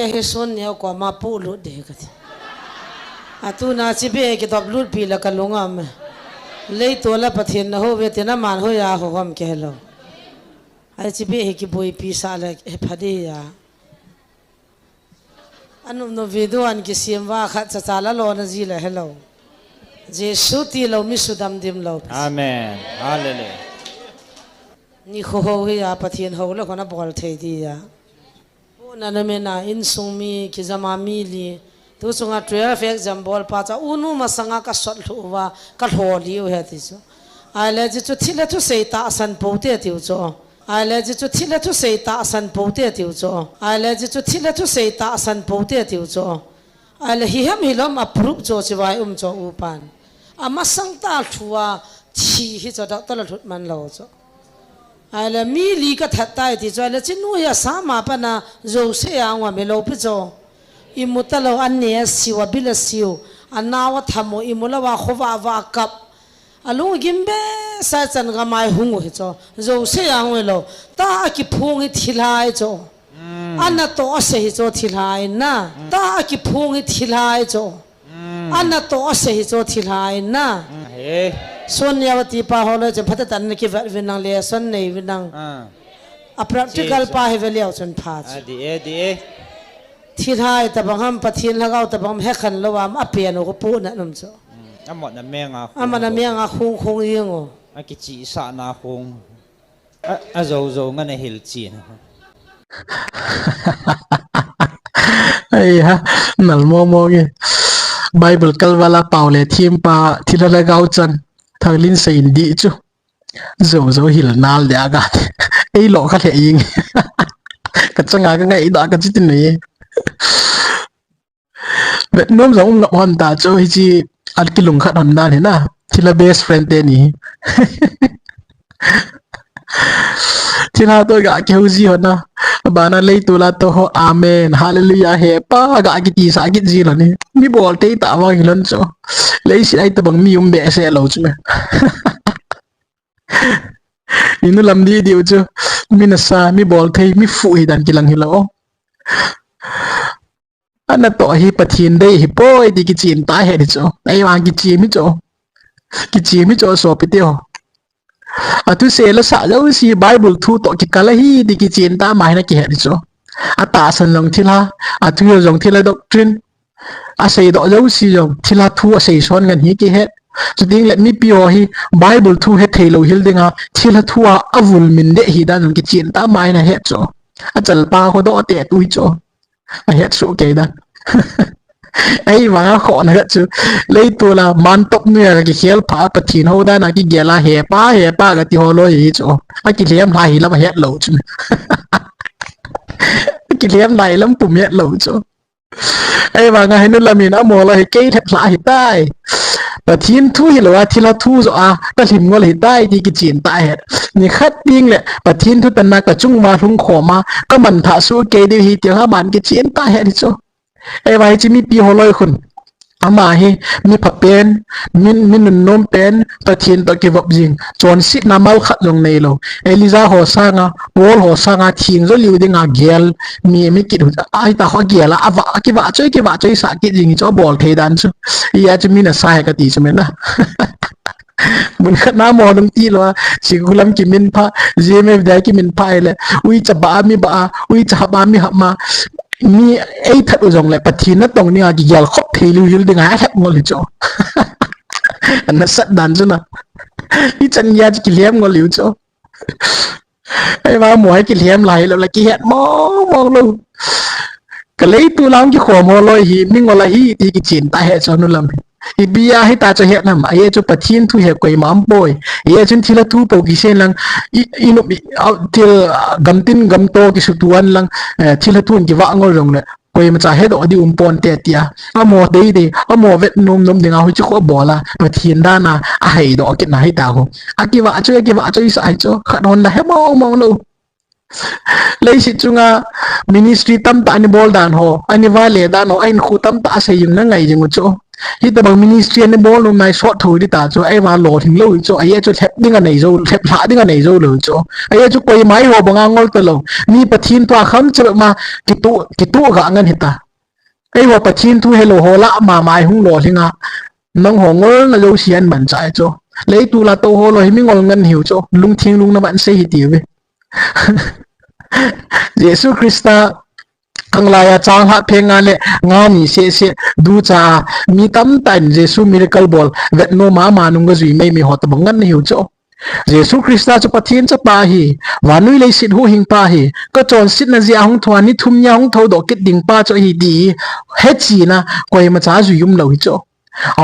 he Sonneo ko ma pu lu de ka atu na chi be ke top lut pi la ka lungam lei to la pathin na ho ve te na man ho ya ho hom ke hello ai chi be he ki boi pi sa la he phadi ya anu no video an ki siamwa kha cha cha la lo na ji la hello jesu ti lo mi sudam dim lo amen hallelujah ni ho ho ya pathin ho la khona bol thei di ya na na me na in sung mi ki zama mi li tu sunga 12 exam bol pa cha unu ma sanga ka sot lu wa ka hlo li he ti so ai le ji chu thila tu sei ta san po te ti cho ai le ji chu thila tu sei ta san po te ti cho ai le ji chu thila tu sei ta san po te ti cho ai le hi ham hi lom approve cho chi wai cho u pan ama sang ta thuwa chi hi cho da ta la thut man lo cho ai là mi li cái thật tai thì cho là chính nuôi sa mà pa na rồi sẽ ăn mà melo bị cho imuta lo anh nhé siêu bila siêu anh nào tham mo imula wa khova wa kap alung gimbe sa chan ga mai hung hi cho rồi sẽ ăn melo ta ki phung hi thilai cho anh to se hi cho thilai na ta ki phung hi thilai cho anh to se hi cho thilai na Sonneo ti pa holo je phata tan ki vinang le son nei vinang a practical pa he velio chon pha di thilai ta bangam pathin lagaw ta bangam he khan lowam a piano ko pu na num cho amot na menga amana menga khung khung yengo a ki chi sa na khung a zo nga na hil chi ai ha nal mo ge Bible kalwala paule thim pa thilala gaw chan thanglin sein di chu zo hil nal de aga ei lo kha the ying ka changa ka ngai da ka chitin nei bet nom zong ngam hon ta chu hi chi al kilung khat hon na ne na thila best friend te ni thila to ga ke hu ji hon na bana lei tula to ho amen hallelujah he pa ga ki ti sa ki ji lo ni mi bol te ta wa hilon cho lei si ai ta bang mi be se lo chu me inu lam di diu chu mi na sa mi bol thei mi fu hi dan ki lang hi lo ana to hi pathin dei hi poi di ki chin ta he di cho ai wang ki chi mi cho so pi te ho atu se la sa lo si Bible thu to ki kala hi di ki chin ta mai na ki he di cho ata san long thila atu yo jong thila doctrine a sei do zo si jong thila thu a sei son ngan hi ki he chu ding let mi pi ho hi Bible thu he thelo hil dinga thila thu a avul min de hi dan ki chin ta mai na he cho a chal pa ko do te tu cho a he so ke dan ai mà khó nữa chứ lấy tôi là man top nữa cái khel phá pathin hậu đa là cái gela he pa cái tiêu lôi gì chỗ cái liam này là mà hết lâu chứ cái liam này lắm bùm hết lâu chỗ ai mà ngày nữa là mình đã mua là cái thật lại tai pathin thu hi là thì là thu rồi ta hình ngồi tai thì cái chuyện tai hết ni khát điên lệ pathin thu tận là cái chung mà hung khổ mà có mình thả số cái điều hi tiếng các bạn cái chuyện tai hết đi chỗ ai vậy chỉ mi pi holoi khun ama hi mi phapen min nom pen pathin to ki vop jing chon sit na mal khat jong nei lo eliza ho sanga bol ho sanga thing zo liu dinga gel mi ki ai ta ho gela awa ki wa choi sa ki jing cho bol thei dan chu ya chu mi na sai ka ti chu men na mun khat na mo dum ti lo Chinkholam ki min pha GMFDI ki min pha le ui cha ba ui cha ba mi ha ma mi ai thật rồi lại pathin nó tông ni cái gel khóc thì lưu hil đừng ai hẹp ngồi cho nó sắt đàn chứ nào cái chân ya cái liam ngồi liu cho ai mà mỗi cái liam lại là cái hẹp mong luôn cái lấy tu làm cái khổ mồ lôi hi mình ngồi lại hi thì cái chuyện tai hệ cho nó làm hi bia hi ta cho hẹp nằm ai cho pathin thu hẹp quay mám bồi ai chân thì là thu bầu cái sen lang ino thì gam tin gam to cái sự tuan lang thì là tuan cái vợ ngồi rồng này quay mà trả hết ở đi pon tè tia amo đấy amo vết nôm đừng ao chứ có bỏ là pathin đa na ai đó cái này tao cái vợ cho sai cho khát hồn là hết mong luôn lấy sự chung ministry tam ta anh bol dan ho anh vale dan ho anh khu tam ta xây dựng nó ngày dừng một chỗ hi ta bang ministry ne bol no nai short thui đi ta cho ai wa lo thing lo cho ai cho thep ding anei zo thep la ding anei zo lo cho ai cho koi mai ho banga ngol to lo mi pathin to kham che ma ki tu ga ngan hita ai wa pathin thu hello ho la ma mai hung lo hinga nang ho ngol na lo sian man chai cho lấy tu la to ho lo hi mi ngol ngan hiu cho lung thing lung na ban se hi ti ve Jesus Christa ang laya chang ha phenga le nga ni se du cha mi tam tan Jesus miracle ball vet no ma ma nung ga zui mai mi hot bang ngan hiu cho Jesus Christa cho pathin cha pa hi wanui le sit hu hing pa hi ko chon sit na zia hong thwa ni thum nya hong tho do kit ding pa cho hi di he chi na koi ma cha zui yum lo hi cho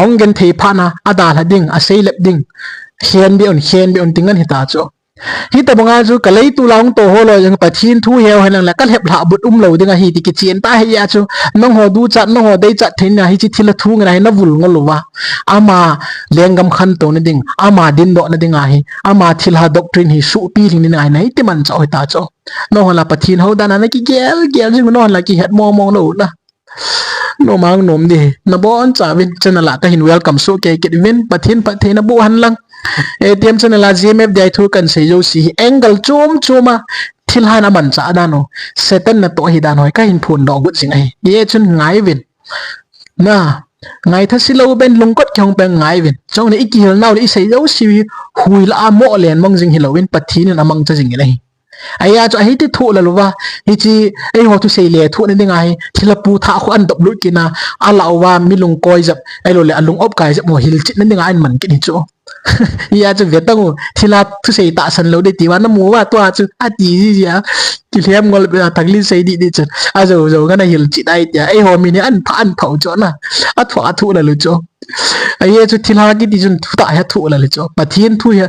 ong gen thei pha na ada la ding a sei lep ding hian bi on tingan hi ta cho hi ta banga chu kalai tu laung to ho lo jang pathin thu heo hanang la kal hep la but lo dinga hi ti ki chen ta hi ya chu nong ho du chat nong ho dei chat thin na hi chi thila thu ngai na vul ngol wa ama lengam khan to na ding ama din do na dinga hi ama thilha doctrine hi su pi ling ni ngai nai ti man cha hoi ta cho no la pathin ho da na ki gel jing no la ki het mo no na no mang nom di na bon cha vin chana la ka hin welcome so ke kit vin pathin na bu han lang ATM chana la GMFDI thu kan sei jo si angle chuma thil hana man cha da no setan na to hi dan hoi ka hin phun do gut sing ai ye chun ngai vin na ngai tha silo ben lungkot kyong pe ngai vin chong ni ikil naw ni sei jo si hui la mo len mong jing hilowin pathin na mang cha jing nei aya cho hi ti thu la luwa hi chi ai ho tu sei le thu ni dinga hi thila pu tha khu an dop lu kina ala wa milung koi jap ai lo le alung op kai jap mo hil chit ni dinga an man ki ni cho ya chu vetang thila thu sei ta san lo de ti wa na mu wa to chu a ti ji ya ti lem ngol tagli sei di chu a zo ga na hil chit ai ya ai ho mi ni an phau cho na a thu la lu cho ai chu thila ki ti jun thu ta ya thu la lu cho pathin thu ya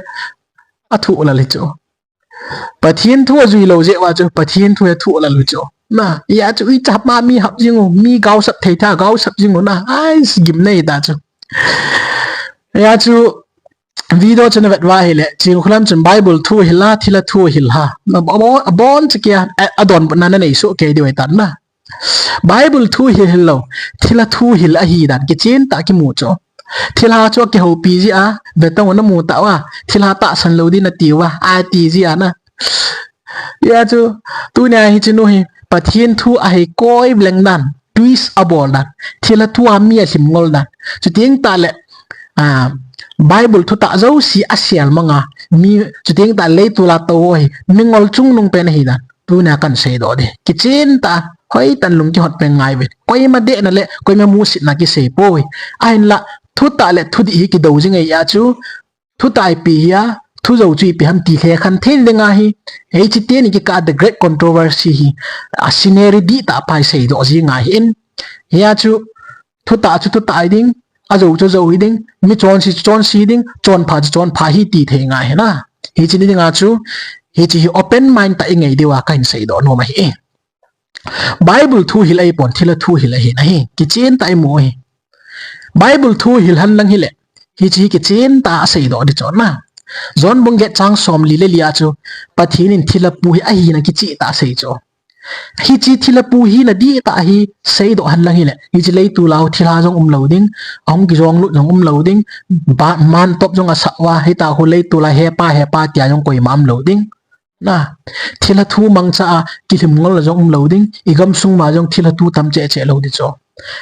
a thu la lu cho pathin thu zui lo je wa chu pathin thu thu la lu cho na ya chu i chap ma mi hap jing mi gao sap thei tha gao sap jing na ai gim nei ta chu ya chu video chana vet wa hele Chinkholam chun Bible thu hila thila thu hil ha na bon chkia adon na nei so ke di wai tan na Bible thu hil lo thila thu hil a hi dan ki chen ta ki mu cho thila cho ke ho pi ji a betang na mu ta wa thila ta san lo di na ti wa a ti ji a na ya chu tu nya hi chinu hi pathin thu a hi koi bleng dan twist a bol dan thila thu a mi a sim ngol dan chu ting ta le Bible thu ta zo si a sial manga mi chu ting ta le tu la to hi mingol chung nung pen hi dan tu na kan sei do de ki chen ta hoi tan lung ki hot pe ngai ve koi ma de na le koi ma mu sit na ki sei poi ain la thu ta le thu di hi ki do jing ai ya chu thu tai pi ya thu zo chui pi ham ti khe khan then le nga hi hei chi te ni ki ka the great controversy hi a sineri di ta pai sei do ji nga hi in ya chu thu ta ding a zo hi ding mi chon si ding chon pha hi ti the nga he na hi chi ni nga chu hi chi open mind ta ngai de wa kain sei do no ma hi Bible thu hil ai pon thila thu hil hi na hi ki chen ta mo hi Bible thu hil han lang hi le hi chi ki chen ta sei do de chon na zon bung get chang som li le lia chu pathin in thila pu hi a hi na ki chi ta sei cho hi chi thila pu hi na di ta hi sei do han lang hi le hi chi lei tu lao thila jong loading ong ki jong lu jong loading ba man top jong a sa wa hi ta hu lei tu la he pa tia jong koi mam loading na thila thu mang cha ki thim ngol jong loading igam sung ma jong thila tu tam che lo di cho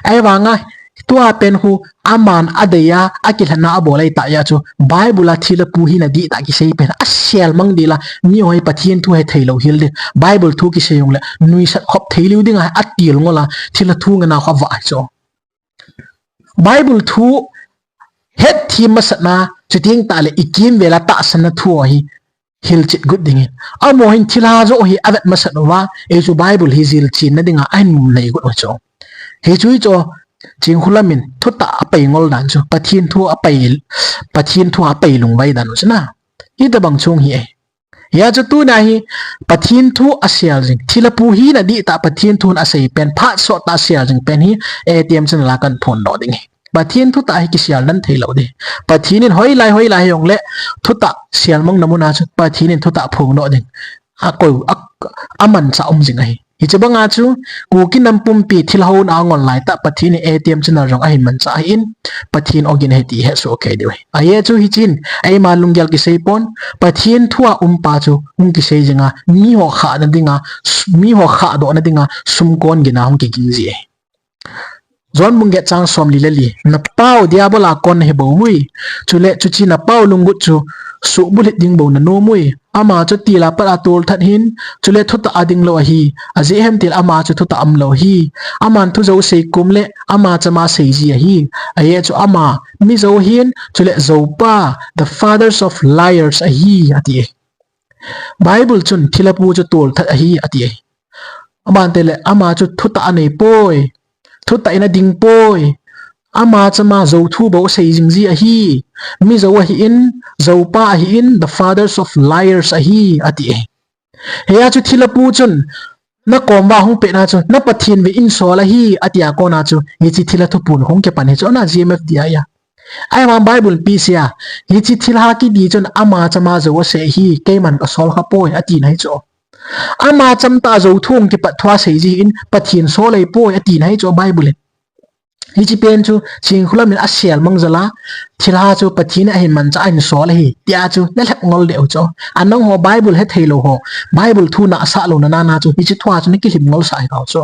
ai wa nga tua pen hu aman adaya akilhana abolai ta ya chu Bible thila pu hi na di ta ki sei pen a sial mang di la mi hoi pathian thu he thailo hil de Bible thu ki seyong le nui sat khop theilu ding a atil ngola thila thu nga na kha wa cho Bible thu het thi masana chuting ta le ikim vela ta sana thu hi hil chit good ding amo hin thila zo hi avet masat wa e chu Bible hi zil chin na dinga ain mum nei go cho he chui cho Chinkholamin thu ta apai ngol dan chu pathin thu apai lung vai dan chna hi ta bang chung hi ya chu tu na hi pathin thu asial jing thila pu hi na di ta pathin thun asei pen pha so ta asial jing pen hi ATM chen la kan phone do ding pathin thu ta hi ki sial nan thei lo de pathin in hoi lai yong le thu ta sial mong namuna chu pathin in thu ta phung do ding a koi aman cha jing ai hi che banga chu ku kin nam pum pi thil ho na ngon lai ta pathin ATM china rong a hin man cha in pathin ogin he ti he so okay de a ye chu hi chin ai ma lungyal ki sei pon pathin thua pa chu ki sei jinga mi ho kha na dinga mi ho kha do na dinga sum kon gina hong ki king ji zon mung get chang som li le li na pau diabola kon he bo hui chule chu chi na pau lungut chu su bulit ding bo na no mui ama chu ti la pa atul that hin chule thuta ading lo hi aji hem til ama chu thuta am lo hi aman thu zo sei kumle ama chama sei ji hi aye chu ama mi zo hin chule zo pa the fathers of liars a hi ati bible chun thilapu chu tol that a hi ati aman tele ama chu thuta anei poi thuta ina ding poi ama chama zo thu bo sei jing ji a hi mi zo hi in zo pa hi in the fathers of liars a hi ati heya chu thilapu chun na komba hung pe na chu na pathin we in so la hi atia ko na chu hi chi thila thu pun hung ke pan he chu na GMFDI ya ai ma bible pi sia hi chi thila ki di chun ama chama zo se hi ke man ka sol kha poi ati nai chu ama chamta zo thung ki pathwa sei ji in pathin so lei poi ati nai chu bible hi chi pen chu Chinkholam min asial mangzala thila chu pathin a hin man cha in so la hi tia chu na lep ngol de chu anong ho bible he thailo ho bible thu na sa lo na na chu hi chi thwa chu ni ki lim ngol sai ka chu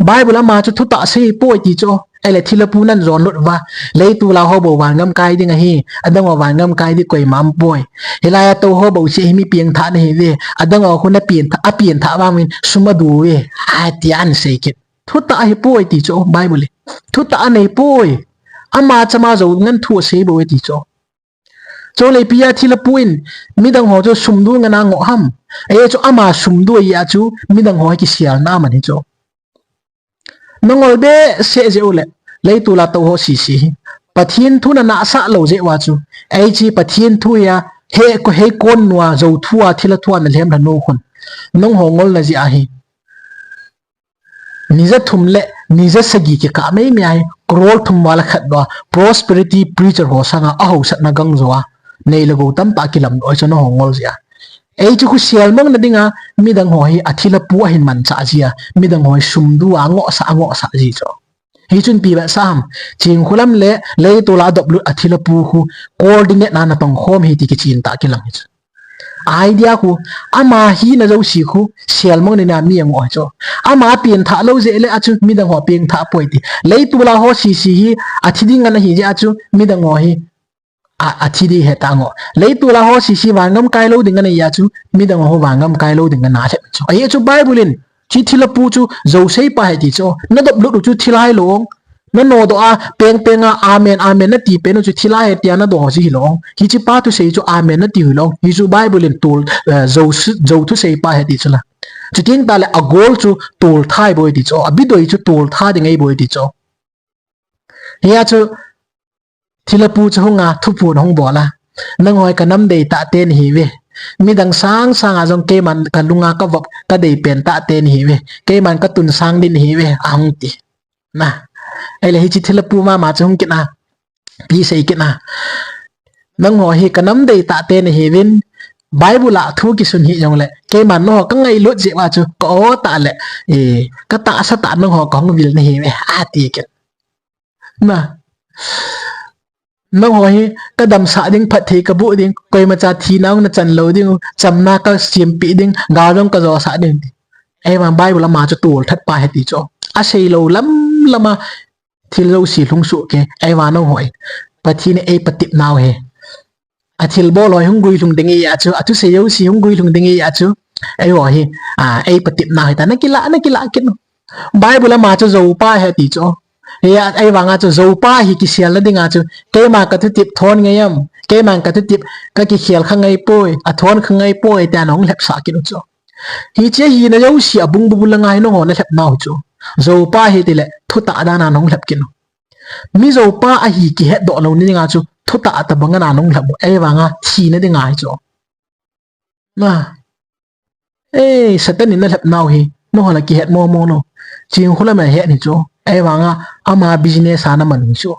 bible ama chu thu ta sei poi ti chu ele thilapu nan zon lot wa leitu la ho bo wan ngam kai ding a hi adang wa wan ngam kai di koi mam poi helaya to ho bo chi mi pieng tha na hi ve adang wa khuna pien tha a pien tha wa min suma du we a tian sei kit thu ta hi poi ti chu bible thu ta nei poi ama chama zo ngan thu sei bo ti chu cho le pia thilapuin midang ho chu sum du ngana ngo ham e chu ama sum du ya chu midang ho ki sial na man hi chu nongol be se je ule leitu la to ho si si pathin thu na sa lo je wa chu ai chi pathin thu ya he kon nuwa zo thua thila thua na lem la no khun nong ho ngol na ji a hi niza thumle niza sagi ke ka mai mai krol thum wala khat do prosperity preacher ho sanga a ho sat na gang zowa nei lo go tam ta kilam oi chono ho ngol ja ei chu ku sial mong na dinga midang ho hi athila pu hin man cha jia midang ho sumdu ango sa ji cho hi chun pi ba sam Chinkholam le to la dop lu athila pu hu coordinate na tong khom hi ti ki chin ta kilang hi idea ku ama hi na zo si khu sial mong ni na mi ang o cho ama pien tha lo je le achu midang ho pien tha poi ti le tu la ho si hi athiding na hi je achu midang ho hi athidi he tango le tu la ho si wangam kai lo ding na ya chu midang ho wangam kai lo ding na le chu ai chu bible in chi thilapu chu zo sei pa he ti cho na dop lu chu thilai long no no do a peng amen na ti pe no chu thilai he tia na do ji long hi chi pa tu sei chu amen na ti long hi chu bible in tul zo tu sei pa he ti chula chu ting ta le a gol chu tul thai boy ti cho abi doi chu tul tha ding ei boy ti cho hiya chu thilapu chu nga thu pu hong bola nang hoi kanam dei ta ten hi we midang sang a jong ke man ka lunga ka vok ka dei pen ta ten hi we ke man ka tun sang din hi we ang ti na ele hi chi thilapu ma chung kina pi sei kina nang ho hi kanam dei ta ten hi win bible la thu ki sun hi jong le ke man no ka ngai lu je wa chu ko ta le ka ta sa ta nang ho kong vil ni hi we a ti ke na nong ho hi ka dam sa ding phat the ka bu ding koi ma cha thi naung na chan lo ding chamna ka sim pi ding ga rong ka zo sa ding ai ma bible ma chu tul that pa he ti cho a sei lo lam lama thil lo si lung su ke ai wa nong hoi pathi ne ei patip naw he a thil bo loi hung gui lung ding ya chu atu se yo si hung gui lung ding ya chu ai ho hi ei patip naw he ta na kila kin bible ma chu zo pa he ti cho ya ai wanga chu zo pa hi ki sial la dinga chu ke ma ka thu tip thon ngayam ke man ka thu tip ka ki khial khangai poi a thon khangai poi ta nong lep sa ki chu hi che hi na yo si abung bu la ngai no ho na lep naw chu zo pa hi tile thu ta da na nong lep kin mi zo pa a hi ki he do lo ni nga chu thu ta ta banga na nong lep ai wanga thi na dinga chu na satan ni na lep naw hi no ho la ki het mo no Chinkholam ma he ni chu ai wanga ama business ana man chu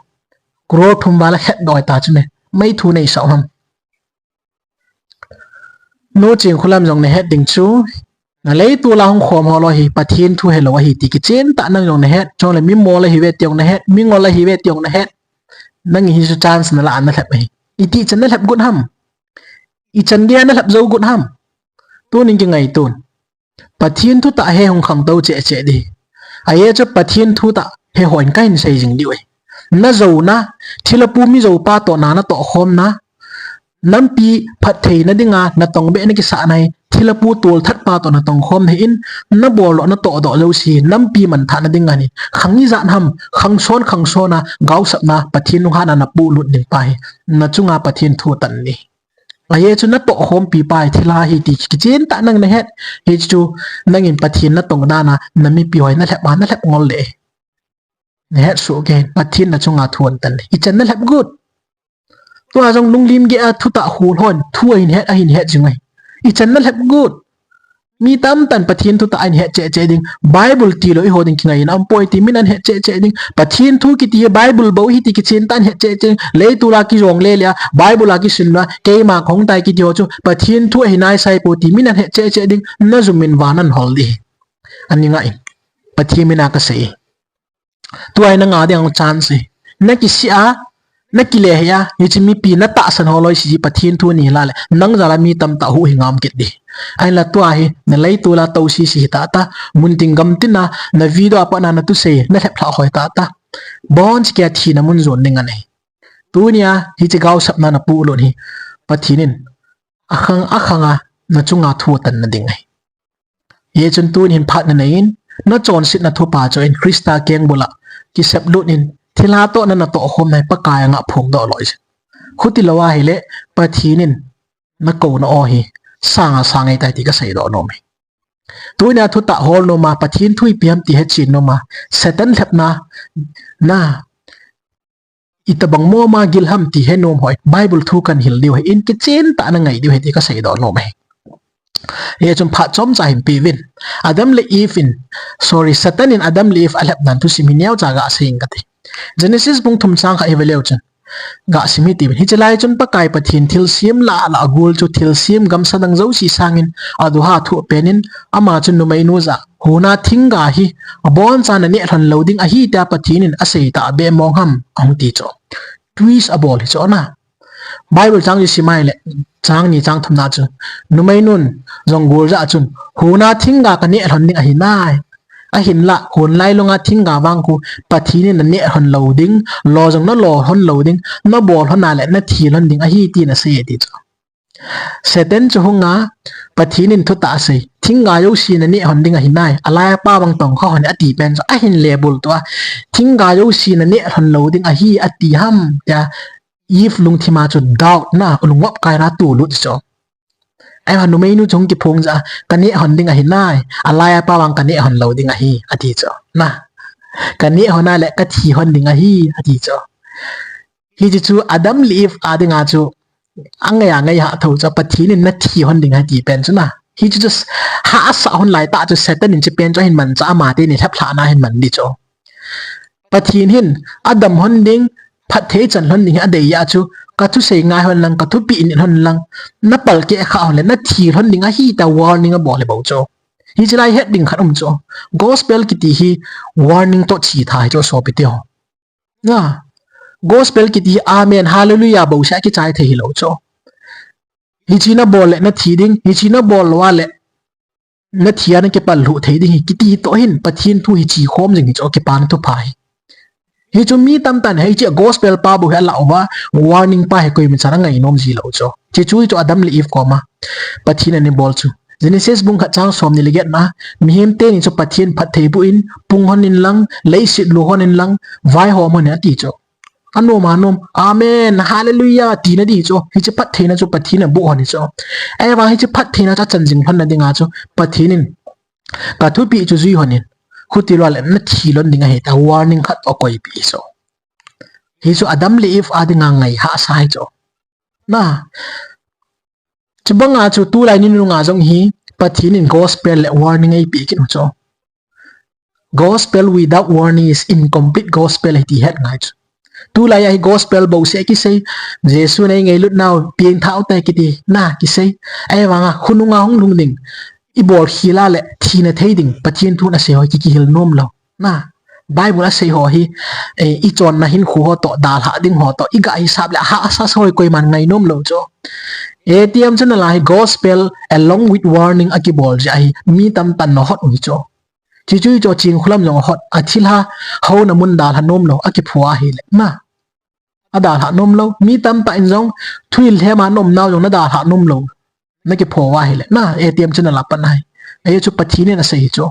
kro thum wala het doi ta chune mai thu nei sa ham no Chinkholam jong ne het ding chu na lấy tu la hong khom ho lo hi pathin thu he lo hi ti ki chen ta nang yong na het chong le mi mo la hi ve tiong na het mi ngol la hi ve tiong na het nang hi su chance na la an na lep hi i ti chen na lep gun ham i chen dia na lep zo gun ham tu ning ki ngai tun pathin thu ta he hong khang to che che di a ye cho pathin thu ta he hoin kain sei jing di we na zo na thila pu mi zo pa to na na to khom na nam pi phat thei na dinga na tong be na ki sa nai thila pu tul that pa to na tong khom he in na bol lo na to do lo si nam pi man tha na dinga ni khangi zan ham khang son na gau sap na pathin nu ha na pu lut ning pai na chunga pathin thu tan ni aye chu na to khom pi pai thila hi ti ki chen ta nang na het he chu nangin pathin na tong da na mi pi hoi na lep ma na lep ngol le ne het su gen pathin na chunga thuan tan i chen na lep good to a jong lung lim ge a thu ta hul hon thu in het jingai i chen na lep good mi tam tan pathin thu ta an het che ding bible ti lo i hoding ki ngai am poi ti min an het che ding pathin thu ki ti bible bo hi ti ki chen tan het che le tu la ki rong le lia bible la ki sin na ke ma khong tai ki jo chu pathin thu hi nai sai po ti min an het che ding na zumin wanan hol di ani ngai pathin mina ka sei tu ai na nga ding chance na ki sia na ki le ya hi chi mi pi na ta san holoi si pathin thu ni la le nang zala mi tam ta hu hingam kit di ai la tu ai na lei tu la to si ta mun ting gam tin na video apa na tu se na lep la hoi ta bonch kya thi na mun zon ning ane tu nia hi chi gau sap na pu lo ni pathinin akhanga na chunga thu tan na ding ai ye chun tu nin phat na in na chon sit na thu pa cho in krista keng bola ki sep lut in thila to na to khom nai pa kaya nga phung do loi khuti lawa hele pathinin na ko na o hi sangai tai ti ka sei do no me tuina thu ta hol no ma pathin thui piam ti he chin no ma satan lep na itabang mo ma gilham ti he nom hoi bible thu kan hil diu he in ki chen ta na ngai diu he ti ka sei do no me ye chum pha chom cha him pi win adam le ifin sorry satan in adam le if alap nan tu siminiao cha ga sing ka ti genesis bung thum sang kha eveleu chen ga simi ti hi chalai chun pa kai pathin thil sim la agul chu thil sim gam sadang zo si sangin adu ha thu penin ama chun nu mai nu za huna thinga hi abon chan ani hlan loading a hi ta pathinin asei ta be mong ham ang ti cho twist abol hi cho na bible chang ji simai le chang ni chang thum na chu nu mai nun jong gur za chun huna thinga ka ni hlan ding a hi nai a hin la hon lai longa thinga wang ku pathinin na ne hon loading lo jong na lo hon loading na bol hon na le na thi hon ding a hi ti na se ti cho seten chu hunga pathinin thu ta se thinga yo si na ne hon ding a hi nai ala pa bang tong kha hon ati pen a hin label to thinga yo si na ne hon loading a hi ati ham ya if lung thima chu doubt na lungop kai ra tu lu cho ai hanu mai nu chong ki phong ja kani hon ding a hi nai alaya pa wang kani hon lo ding a hi ati cho na kani hona le ka thi hon ding a hi ati cho hi chu adam leaf adinga chu angaya ngai ha tho cha pathi ni na thi hon ding a ti pen chu na hi chu just ha sa hon lai ta chu satan in che pen cho hin man cha ma te ni thap thla na hin man di cho pathin hin adam hon ding phat the chan hon ding a de ya chu ka thu sei ngai hon lang ka thu pi in hon lang na pal ke kha le na thi hon ding a hi ta warning a bo le bo cho hi chilai heading khat cho gospel ki ti hi warning to chi thai cho so pi te ho na gospel ki ti amen hallelujah bo sha ki chai the hi lo cho hi chi na bol le na thi ding hi chi na bol wa le na thia na ke pal lu thei ding ki ti to hin pathin thu hi chi khom jing hi cho ke pan thu phai hi chu mi tam tan hei che gospel pa bu hela wa warning pa he koi mi chara ngai nom ji lo cho chi chu cho adam le if ko ma pathin ani bol chu genesis bung kha chang som ni leget na mi hem te ni cho pathin phat thei bu in pung hon in lang lei sit lu hon in lang vai ho mon ha ti cho anu ma nom amen hallelujah ti na di cho hi che phat thei na cho pathin na bu hon ni cho ai wa hi che phat thei na cha chan jing hon na dinga cho pathin in ka thu pi chu zui hon in khuti lo le na thi lon dinga he ta warning khat o koi pi so hi so adam le if adinga ngai ha sai cho na chibanga chu tu lai ni nu nga jong hi pathin in gospel le warning ai pi kin cho gospel without warning is incomplete gospel hi het ngai tu lai ai gospel bo se ki sei jesu nei ngai lut naw pieng thau tai ki ti na ki sei ai wanga khununga hong lung ding i bol khila le thina theiding pathian thu na se ho ki hil nom lo na Bible say ho hi i chon na hin khu ho to dal ha ding ho to i ga hi sab la ha sa soi koi man ngai nom lo cho ATM chen la hi gospel along with warning akibol ja hi mi tam tan no hot ui cho chi chui cho Chinkholam long hot athil ha ho na mun dal ha nom lo aki phua hi le na adal ha nom lo mi tam ta in jong thuil he ma nom naw jong na dal ha nom lo na ki phua hi le na ATM chen la pan hai ai chu pathine na sei cho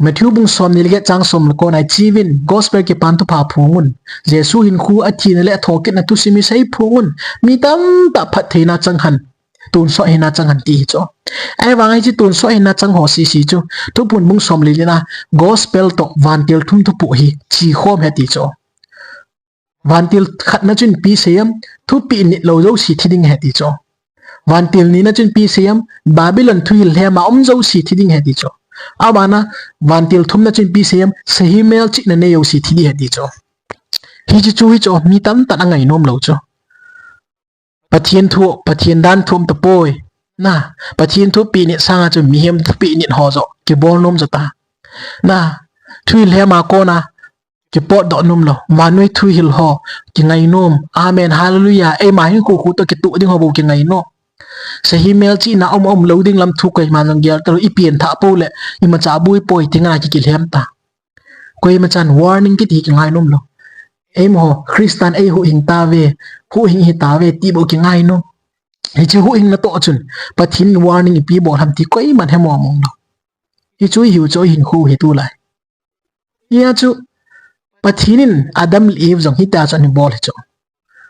Matthew bung som ni le chang som ko nai chiwin gospel ke pan tu pha phungun Jesu hin khu athi na le thokin na tu simi sei phungun mi tam ta phat theina chang han tun so hina chang han ti cho ai wangai chi tun so hina chang ho si si chu tu pun bung som li na gospel to vantil thum tu pu hi chi khom he ti cho vantil khat na chun pi seam thu pi ni lo zo si thiding he ti cho vantil ni na chun pi seam Babylon thuil he ma om zo si thiding he ti cho abana vantil thum na chin pi sem sahi mel chi na ne yo si thi di cho hi chi chu hi cho mi tam ta ngai nom lo cho pathian dan thum to poi na pathian thu pi ni sanga chu mi hem thu pi ni ho zo ki bol nom zo ta na thui le ma ko na ki pot do nom lo manui thui hil ho ki ngai nom amen hallelujah e ma hin ku to ki tu ding ho bo ki ngai no sahi mel chi na om loading lam thu kai man jang ger taro ipien tha po le i ma cha bui poi tinga ki kilhem ta koi ma chan warning ki ti ngai nom lo em ho Christian ai hu ing ta ve hu ing hi ta ve ti bo ki ngai no hi chi hu ing na to chun pathin warning pi bo ham ti koi man he mo mong lo hi chu hiu cho hin khu hi tu lai ya chu pathinin Adam Eve jong hi ta chan ni bol hi cho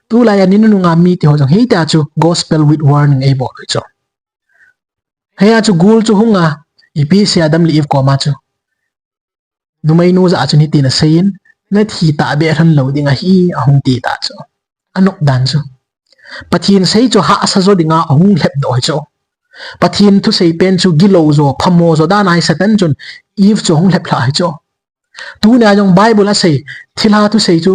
tu la ya ninu nga mi ti ho jong hei ta chu gospel with warning e bo cho hei chu gul chu hunga ipi se Adam li if ko ma chu numai nu za chu ni ti na sein na thi ta be ran lo dinga hi ahung ti ta chu anok dan chu pathin sei chu ha sa zo dinga ahung lep do cho pathin thu sei pen chu gilo zo phamo zo da nai satan chun if chu hung lep la cho tu na jong Bible a sei thila thu sei chu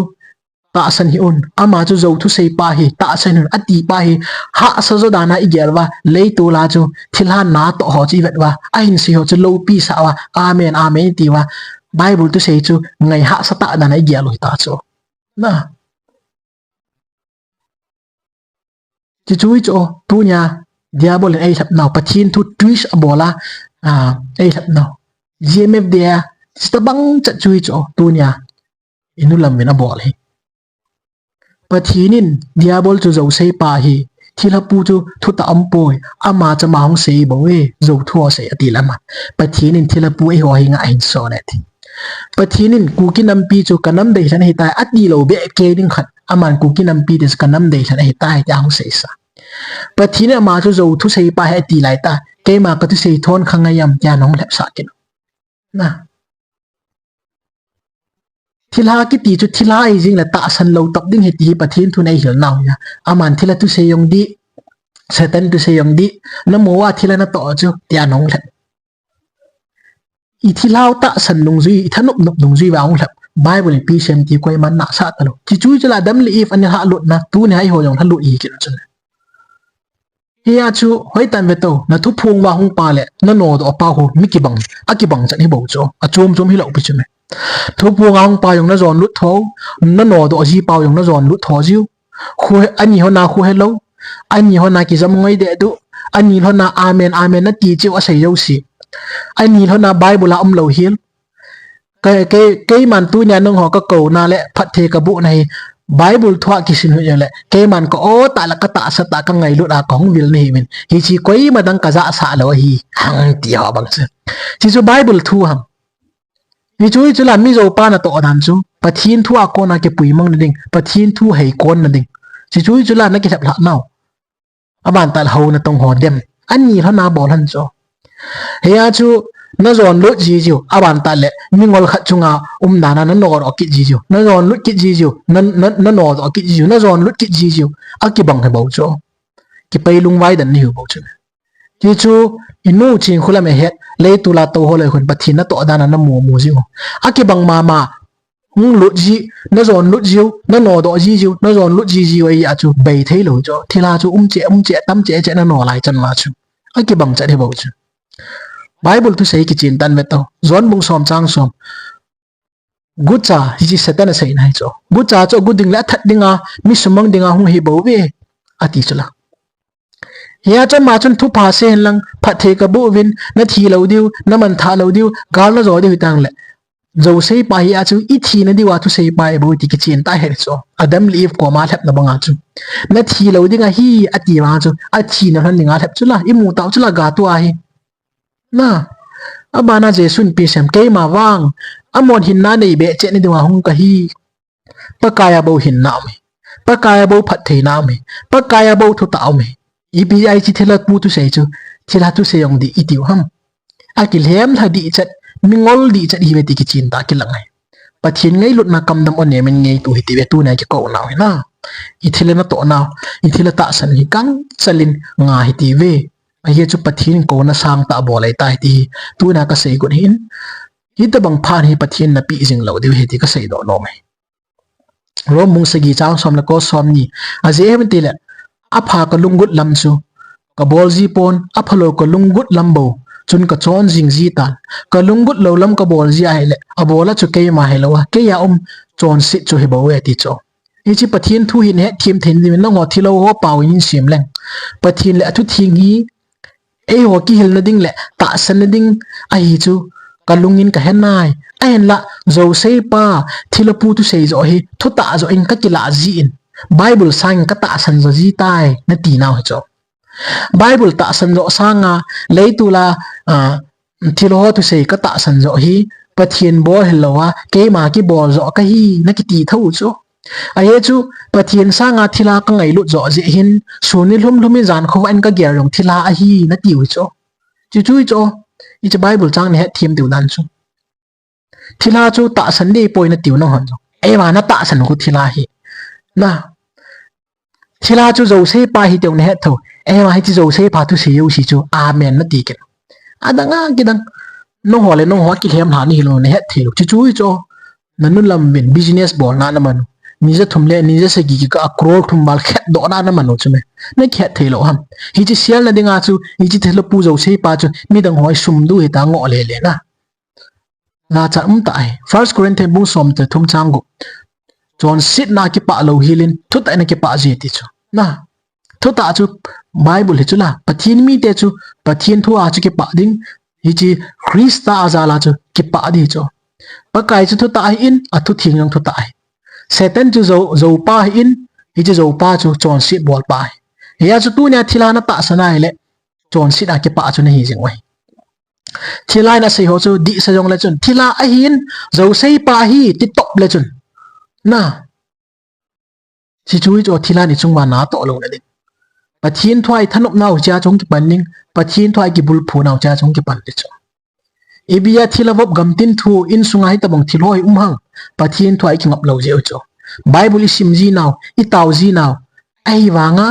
ta san hi un ama chu zo thu sei pa hi ta san hun ati pa hi ha sa zo dana i gelwa lei tu la chu thilha na to ho chi vet wa a hin si ho chu lo pi sa wa amen amen ti wa Bible tu sei chu ngai ha sa ta dana i gel ta chu na chi chui cho tu nya diabol ai thap naw pathin thu twist abola ai thap naw GMFDI stabang cha chui cho tu nya inulam mena bol hi pathinin diabol chu zo sei pa hi thila pu chu thu ta ampoi ama cha ma hong sei bo we zo thuo sei ati lama pathinin thila pu e ho hi nga hin so ne thi pathinin ku ki nam pi chu kanam dei san hi tai ati lo be ke ding khat aman ku ki nam pi des kanam dei san hi tai ta hong sei sa pathina ma chu zo thu sei pa he ti lai ta ke ma ka tu sei thon khangayam ya nong lep sa kin na thila ki ti chu thila ai jing la ta san lo tak ding he ti pathin thu nei hil naw ya aman thila tu se yong di satan tu se yong di na mo wa thila na to chu tia nong la i thilau ta san nong zui i thanup nup nong zui wa ong la Bible pi sem ti koi man na sa ta lo chi chu chu la dam li if an ha lut na tu ne ai ho yong thalu i kin chu hiya chu hoi tan ve to na thu phung wa hung pa le na no do pa ho mi ki bang a ki bang chan hi bo cho a chum chum hi lo pi chu me thu pu ngang pa yong na zon lut tho na no do ji pa yong na zon lut tho jiu khu ani ho na khu hello ani ho na ki zam ngoi de du ani ho na amen amen na ti chiu a sei yo si ani ho na Bible a lo hil ke man tu nya nong ho ka ko na le phat the ka bu nai Bible thwa ki sin hu le ke man ko o ta la ka ta sa ta ka ngai lu da kong vil ni min hi chi koi ma dang ka za sa lo hi hang ti ha bang chi chu Bible thu ham ni chui chu la mi zo pa na to dan chu pathin thu a ko na ke pui mong na ding pathin thu hei kon na ding chi chui chu la na ke thap la naw aban tal ho na tong ho dem ani ho na bol han cho he ya chu na zon lu ji ju aban tal le mi ngol khat chunga dana na no ro ki ji ju na zon lu ki ji ju na no ro ki ji ju na zon lu ki ji ju a ki bang he bo cho ki pai lung wai dan ni hu bo chu chi chu inu Chinkholam he le tu la to ho le khun pathin na to dana na mu ji a ki bang ma hung lu ji na zon lu ji na no do ji ju na zon lu ji ji wai a chu bei thei lo cho thila chu che tam che na no lai chan ma chu a ki bang cha he bo chu Bible tu sei ki chin tan ve to zon bung som chang som gucha hi chi satan sei nai cho gucha cho guding la that dinga mi sumang dinga hung hi bo ve ati chula hiya cho ma chun thu pha se lang phat the ka bu win na thi lo diu na man tha lo diu gal na zo diu tang le zo sei pa hi a chu I thi na diwa tu sei pa e bo ti ki chin ta he cho adam live ko ma thap na banga chu na thi lo dinga hi ati wa chu a thi na han dinga thap chula I mu taw chula ga tu a hi na abana jesun pi sem ke ma wang amon hin na nei be che ni diwa hung ka hi pakaya bo hin na me pakaya bo phat the na me pakaya bo thu taw me EBI chi thela pu tu sei chu thila tu se yong di itiu ham akil hem tha di chat mingol di chat hi beti ki chin ta ki langai pathin ngai lut na kam dam on ne men ngai tu hi ti be tu na ki ko na na I thila na to na I thila ta san hi kang chalin nga hi ti ve a ye chu pathin ko na sang ta bo lai tai ti tu na ka sei gun hin hi ta bang phan hi pathin na pi jing lo de hi ti ka sei do no mai rom mung sagi chang som la ko som ni a je hem ti le a pha ka lungut lam chu ka bol ji pon a phalo ka lungut lambo chun ka chon jing ji tan ka lungut lo lam ka bol ji ai le a bola chu ke ma he lo ke ya chon si chu he bo we ti cho I chi pathin thu hin he thim thin ni na ngo thilo ho paw in sim leng pathin le thu thing hi e ho ki hil na ding le ta san na ding a hi chu ka lungin ka hen nai a hen la zo sei pa thilo pu tu sei zo hi thu ta zo in ka kila ji in Bible sang ka ta san zo ji tai na ti naw cho Bible ta san zo sanga leitula thilo ho tu sei ka ta san zo hi pathin bo helwa ke ma ki bol zo ka hi na ki ti thau cho aye chu pathin sanga thila ka ngai lu zo je hin sunil hum lumi jan kho an ka ger rong thila a hi na ti wi cho chu chu cho I cha Bible chang ne thim tu dan chu thila chu ta san de poi na tiu na hon cho e wa na ta san ko thila hi na thila chu zo se pa hi teu ne tho e wa hi chu zo se pa tu se yu si chu amen na ti ke adanga kidang no hole no ho ki hem na ni lo ne he thilu chu chu cho nanu lam bin business bol na na man ni je thumle ni je se gi ka crore thum bal khet do na man no chume ne khet thelo ham hi chi sial na dinga chu hi chi thelo pu zo se pa chu mi dang hoi sum du he ta ngo le le na cha tai 1 Corinthians bu som te thum chang go chon sit na ki pa lo hilin thu ta na ki pa ji ti chu na thu ta chu Bible he chu la pathin mi te chu pathin thu a chu ki pa ding hi chi Krista azala chu ki pa di chu pakai chu thu ta in a thu thing yang thu ta Satan chu zo pa in hi chu zo pa chu chon sit bol pa ya chu tu nya thila na ta sanai le chon sit a ki pa chu na hi jing wai thila na sei ho chu di sa jong le chun thila a hin zo sei pa hi ti top le chun na si chui cho thila ni chungwa na to lo le pathin thwai thanop nau cha chong ki panning pathin thwai ki bul phu nau cha chong ki pan le cho ebia thilawop gamtin thu in sungai ta bang thiloi hang pathin thwai ki ngap lo je cho Bible sim ji naw I taw ji naw ai wanga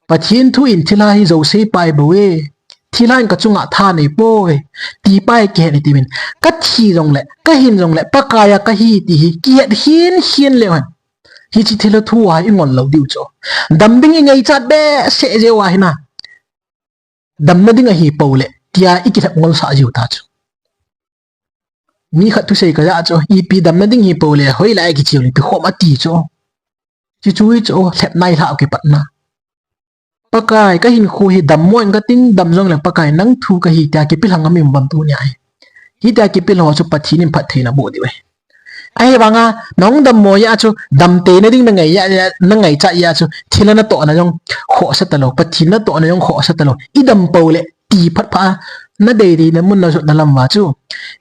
pathin thu in thila hi zo sei pai bo we thila in ka chunga tha nei po we ti pai ke ni ti min ka thi jong le ka hin jong le pakaya ka hi ti hi ki hin le wan hi chi thila thu wa I ngon lo diu cho dam ding ngai chat be se je wa hina dam na ding a hi po le tia ikithap ngol sa jiu ta chu mi khat tu sei ka ja cho EP dam na ding hi po le hoi lai ki chiu ni pi khom ati cho chi chui cho thlep nai la ke pat na pakai ka hin khu hi dam moin ka ting dam jong le pakai nang thu ka hi ta ke pilhang ami bam tu nya hi ta ke pil ho chu pathin in phat theina bo di we ai banga nong dam mo ya chu dam te na ding na ngai ya na ngai cha ya chu thila na to na jong kho sa ta lo pathin na to na jong kho sa ta lo I dam po le ti phat pha na de ri na mun na so na lam wa chu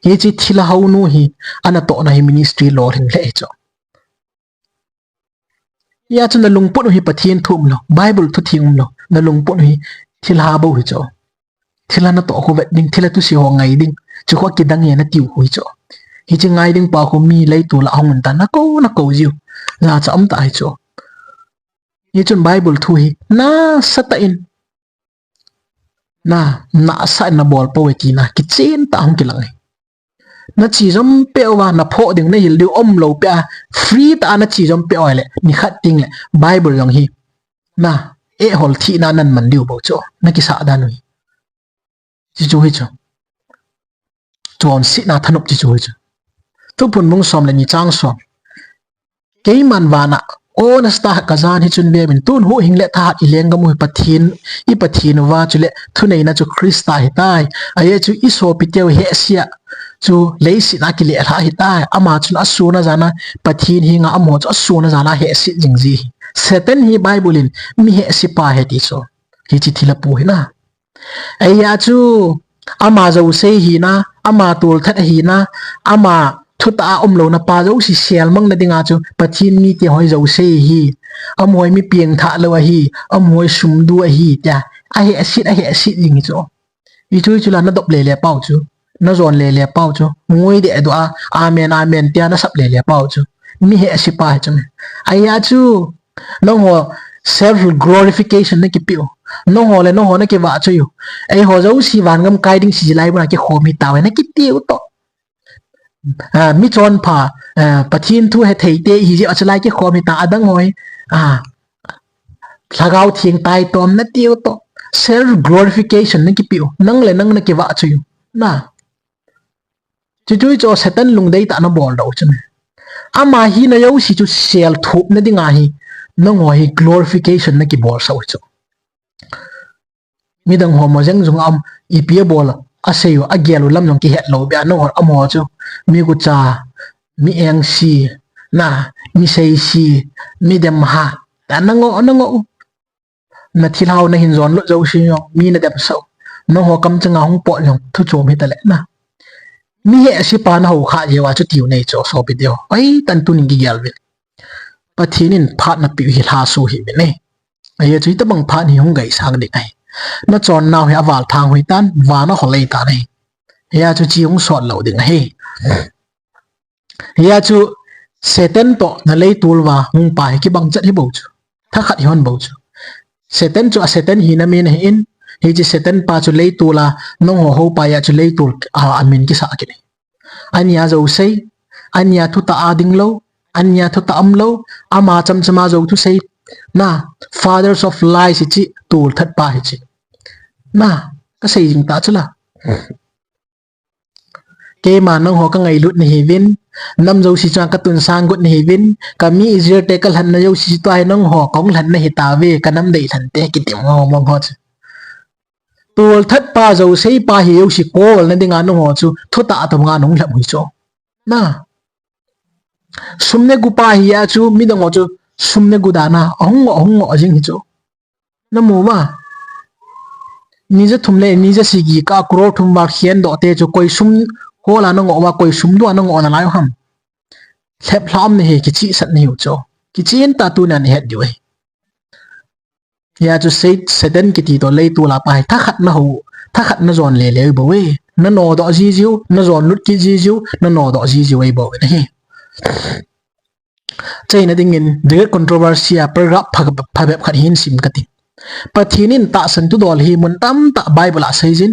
hi chi thila hau nu hi ana to na hi ministry lo ring le cho ya chu na lungput hi pathin thum lo Bible thu thing lo na lungput hi thila bo hi cho thila na to ko vet ding thila tu si ho ngai ding chu ko ki dang ye na tiu hui cho hi chi ngai ding pa ko mi lei tu la hong ta na ko jiu la cham ta hi cho ye chun Bible thu hi na sata in na sa na bol po ti na ki chen ta hong ki lang na chi jom pe wa na pho ding na hil diu lo pe free ta na chi jom pe le ni khat ting le Bible yong hi na e hol thi na nan man diu bo cho na ki sa da nu chi chu hi cho chọn xịt na thân ốc chỉ chui chứ tu phun mông xóm là nhị trang xóm cái màn vả nạ ô nà sta cả gian hi chun bia mình tuôn hụ hình lệ thà i leng gamu i pathin wa chu lệ thu nei na chu Krista hi tai ai chu iso piteu he sia chu leisi na ki le tha hi tai ama chun asu na zana pathin hi nga amo chu asu na zana he si jingji Satan hi Bible in mi he si pa he ti so hi chi thila pu hi na ai ya chu ama zo se hi na ama tul that hi na ama thu ta lo na pa zo si sel mang na dinga chu pathin mi ti hoi zo se hi amoi mi pieng tha lo hi amoi sum du hi ta a he acid jing chu i chu la na dop le pau chu na zon le pau chu ngoi de do a amen tia na sap le pau chu mi he si pa chu ai ya chu no ho self glorification na ki piu no ho na ki wa chu yu ai ho zo si wan gam kai ding si lai ba ki khomi tawe na ki tiu to mi chon pha pathin thu he thei te hi ji achlai ki khomi ta adang hoi lagau thieng tai tom na tiu to self glorification na ki piu nang na ki wa chu yu na chu cho Satan lung dei ta na bol do chu ama hi na yo si chu sel thup na dinga hi nang ho hi glorification na ki bol sau chu mi dang ho mo jeng jung am i pia bol aseyo agelu lam nong ki het lo bia no hor amo chu mi gu cha mi eng si na mi sei si mi dem ha ta nango na thilao na hin zon lo zo si yo mi na dem so no ho kam changa hong po nyong thu chom hi ta le na mi he si pa na ho kha je wa chu tiu nei cho so bi dio ai tan tu ning gi yal bi pathinin phat na pi hi la su hi bi ne ai chu ta bang phat ni hong gai sang dik ai na chon naw he awal thang hui tan wa na ho lei ta nei ya chu chi hong sot lo ding he ya chu Satan to na lei tul wa hung pa ki bang chat hi bo chu tha khat hi hon bo chu Satan chu a Satan hi na min in hi chi Satan pa chu lei tula no ho pa ya chu lei tul amin ki sa ki ni ania zo sei ania thu ta ading lo ania thu ta am lo ama chama zo thu sei na fathers of lies chi tul that pa hi chi na ka sei jing ta chula ke ma no ho ka ngai lut ni hivin nam zo si chang ka tun sang gut ni hivin ka mi izir te kal han na yo si to ai nong ho kong han na hi ta ve ka nam dei than te ki tim ho mong ho tul that pa zo sei pa hi yo si ko na dinga no ho chu thu ta ta nga nong lam hui cho na sumne gu pa hi ya chu mi dong ho chu sumne gu da na ong jing hi cho na mu ma ni je thumle ni je si gi ka kro thum ba khian do te chu koi sum ko la no ngo wa koi sum do no ngo na lai ham lep hlam ne he ki chi sat ni hu cho ki chin ta tu na ne het diwe ya chu sei Satan ki ti to lei tu la pa tha khat na zon le bo we na no do ji jiu na zon lut ki ji jiu na no do ji jiu we bo ne he chai na ding in de controversy a paragraph phab khat hin sim ka ti pathinin ta san tu dol hi mun tam ta Bible a seijin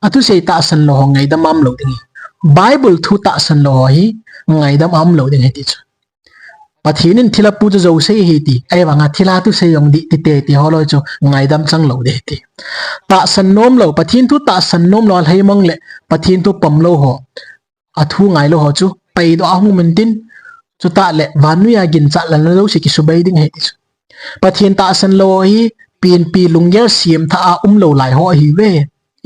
atu sei ta san lo ngai da mam lo ding Bible thu ta san lo hi ngai da mam lo ding he ti chu pathinin thila pu zo sei hi ti ai wanga thila tu sei yong di ti te holo chu ngai dam chang lo de ti ta san nom lo pathin tu ta san nom lo hai mang le pathin tu pam lo ho athu ngai lo ho chu pai do ahung min tin chu ta le vanu ya gin cha lan lo si ki su bai ding he ti chu pathin ta san lo hi pin pi lungyer siam tha lo lai ho hi we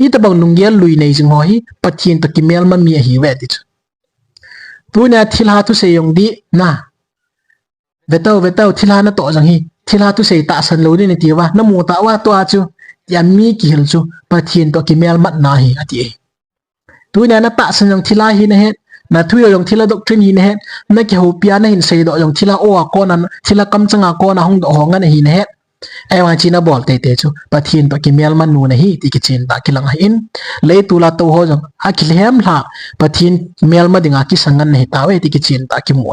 i ta bang lungyer lui nei jing ho hi pathin to ki mel ma mi hi we ti chu tu na thila tu sei yong di na vetau thila na to jang hi thila tu sei ta san lo ni ti wa na mu ta wa to a chu ya mi ki hil chu pathin to ki mel mat na hi ati tu na ta san jang thila hi na he na thu yong thila doctrine hi na he na ki ho pia na hin sei do jang thila o a ko na thila kam changa ko na hong do ho nga na hi na he ai wa china bol te chu pathin to ki mel man nu na hi ti ki chin ta ki lang in le tu la to ho jang a ki hem la pathin mel ma dinga ki sangan nei ta we ti ki chin ta ki mu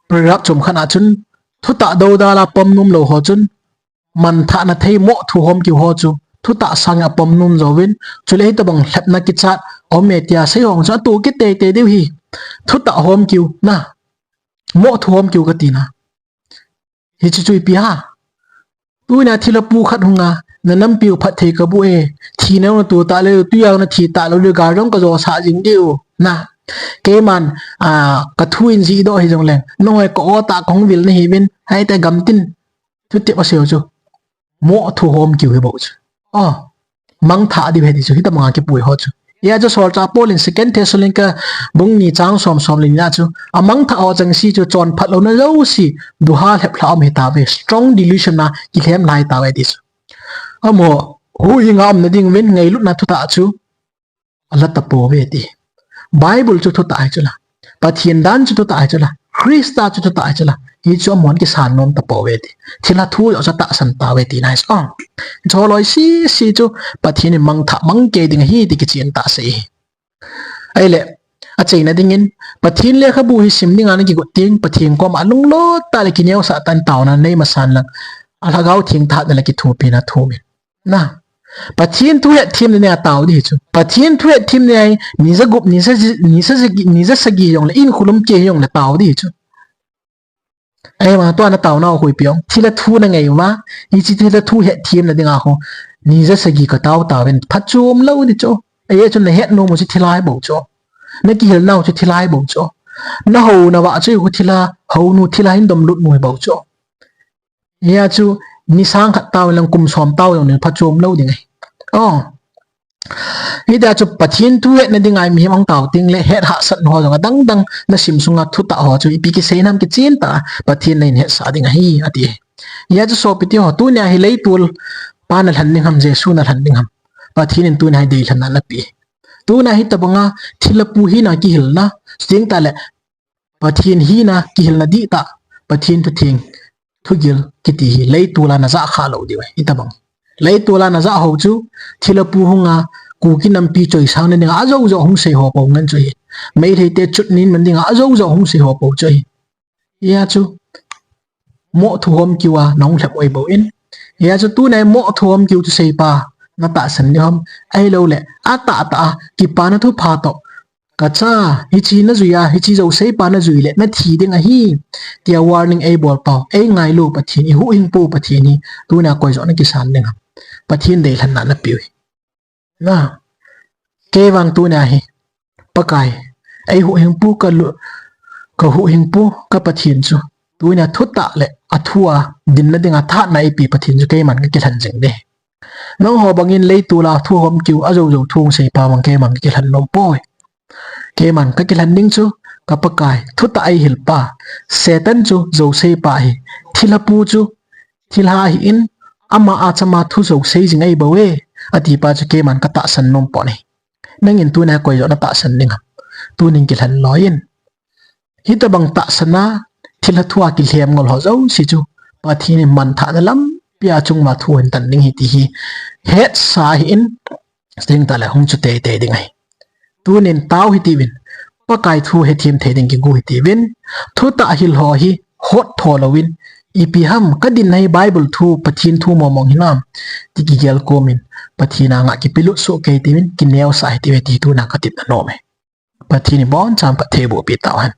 paragraph chum khana chun thu ta do da la pom num lo ho chun man tha na thei mo thu hom ki ho chu thu ta sang a pom num zo win chu le to bang hlep na ki chat o me tia sei hong cha tu ki te de hi thu ta hom ki na mo thu hom ki ka ti na hi chu chui pi ha tu na thila pu khat hunga na nam piu phat thei ka bu e thi na tu ta le tu yang na thi ta lo le gar rong ka zo sa jing diu na ke man ka thuin ji do hi jong leng noi ko ta kong vil na hi bin hai ta gam tin tu te pa seo chu mo thu hom ki hi bo chu mang tha di he di chu hi ta ma ki pui ho chu ya cho sol cha polin second thessalonica bung ni chang som lin na chu amang tha o chang si chu chon phat lo na zo si du ha hep hla me ta ve strong delusion na ki hem lai ta ve di chu amo hu ingam na ding wen ngai lut na thu ta chu ala ta po ve ti bible chu thu ta ai chu la pathian dan chu thu ta ai chu la krista chu thu ta ai chu la hi chu mon ki san nom ta po ve ti thila thu yo cha ta san ta ve ti nai song choloi si chu pathian mang tha mang ke ding hi ti ki chen ta se ai le a cheina dingin pathian le khabu hi sim ninga na ki go ting pathian ko ma lung lo ta le ki neu sa tan taw na nei ma san lang ala gau thing tha na ki thu pi na thu min na pathian thu het thim ne taw di chu pathian thu het thim ne ni za gup ni za sagi yong le in khulum ke yong le taw di chu ai ma to na taw na hui piong thila thu na ngai ma ni chi thila thu het thim na dinga ho ni za sagi ka taw ben phat chum lo di chu ai chu na het no mo chi thilai bo chu na ki hel naw chu thilai bo chu na ho na wa chu ku thila ho nu thila hin dom lut moi bo chu ya chu ni sang khat taw lang kum som taw yong ne phat chum lo di ngai hi da chu pathian thu het na dingai mi mang taw ting le het ha sat ho jong dang na sim sunga thu ta ho chu ipi ki se nam ki chen ta pathian nei he sa ding hi ati ya chu so piti ho tu nya hi lei tul pa na han ning ham jesu na han ning ham pathian in tu na dei than na pi tu na hi ta banga thilapu hi na ki hil na sting ta le pathian hi na ki hil na di ta pathian tu thing thu gil ki ti hi lei tula na za kha lo di we ita bang lei tula na za ho chu thilapu hunga ku ki nam pi choi sang ne nga zo hung se ho po ngan choi mei thei te chut nin man dinga zo hung se ho po choi ya chu mo thu hom kiwa nong thap oi bo in ya chu tu nai mo thu hom kiu chu sei pa na ta san ni hom ai lo le a ta ki pa na thu pha to ka cha hi chi na zuya hi chi zo sei pa na zui le na thi ding a hi tia warning ai bol pa ai ngai lo pathin hi hu ing pu pathin ni tu na koi zo na ki san ding pathin dei than na pi na ke wang tu na hi pakai ai hu ing pu ka hu ing pu ka pathin chu tu na thu ta le athua din na dinga tha na pi pathin chu ke man ka ki than jing de nong ho bangin lei tu la thu hom kiu a zo thung sei pa mang ke man ki than nom poi ke man ka ki than ning chu ka pakai thu ta ai hil pa setan chu zo sei pa hi thilapu chu thilha hi in ama a chama thu zo sei jing ai bo we ati pa chu ke man ka ta san nom po nei nangin tu na koi zo na ta san ning tu ning ki than loin hi ta bang ta sana thila thua ki hlem ngol ho zo si chu pathi ni man tha na lam pia chung ma thu hen tan ning hi ti hi het sa hi in sting ta la hung chu te ding ai tu nin taw hi ti win pa kai thu he thim the ding ki gu hi ti win thu ta hil ho hi hot tho lo win ipi ham ka din nei bible thu pathin thu mo mong hinam ti ki gel komin pathina nga ki pilu so ke ti win ki neo sa hi ti we ti tu na ka tit na no me pathini bon cham ka thebo pi taw han